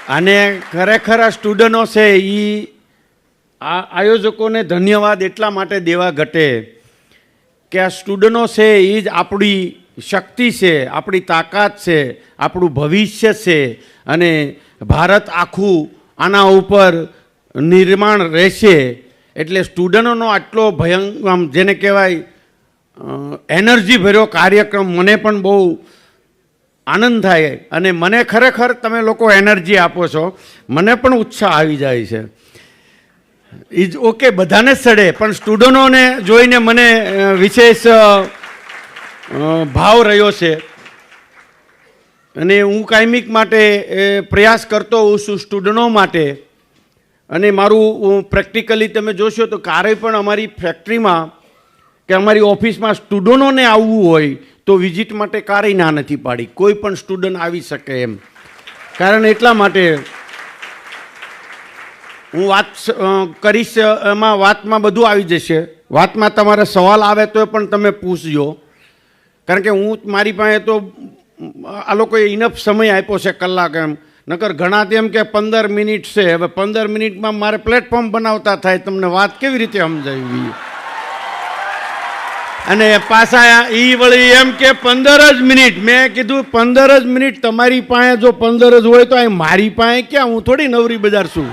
અને ખરેખર આ સ્ટુડન્ટો છે એ આ આયોજકોને ધન્યવાદ એટલા માટે દેવા ઘટે કે આ સ્ટુડન્ટો છે એ જ આપણી શક્તિ છે, આપણી તાકાત છે, આપણું ભવિષ્ય છે અને ભારત આખું આના ઉપર નિર્માણ રહેશે. એટલે સ્ટુડન્ટોનો આટલો ભયંકર જેને કહેવાય એનર્જી ભર્યો કાર્યક્રમ મને પણ બહુ આનંદ થાય અને મને ખરેખર તમે લોકો એનર્જી આપો છો, મને પણ ઉત્સાહ આવી જાય છે. ઇઝ ઓકે, બધાને જ સડે, પણ સ્ટુડન્ટોને જોઈને મને વિશેષ ભાવ રહ્યો છે અને હું કાયમિક માટે પ્રયાસ કરતો હોઉં છું સ્ટુડન્ટો માટે. અને મારું પ્રેક્ટિકલી તમે જોશો તો ક્યારેય પણ અમારી ફેક્ટરીમાં કે અમારી ઓફિસમાં સ્ટુડન્ટોને આવવું હોય તો વિઝિટ માટે ક્યારેય ના નથી પાડી. કોઈ પણ સ્ટુડન્ટ આવી શકે એમ. કારણ એટલા માટે હું વાત કરીશ, એમાં વાતમાં બધું આવી જશે. વાતમાં તમારે સવાલ આવે તો પણ તમે પૂછજો, કારણ કે હું મારી પાસે તો આ લોકોએ ઇનફ સમય આપ્યો છે કલાક એમ. નકર ઘણા તેમ કે 15 મિનિટ છે. હવે 15 મિનિટમાં મારે પ્લેટફોર્મ બનાવતા થાય, તમને વાત કેવી રીતે સમજાવવી. અને પાછા એ વળી એમ કે 15 જ મિનિટ. મેં કીધું 15 જ મિનિટ તમારી પાસે જો 15 જ હોય તો અહીં મારી પાસે ક્યાં, હું થોડી નવરી બજાર છું.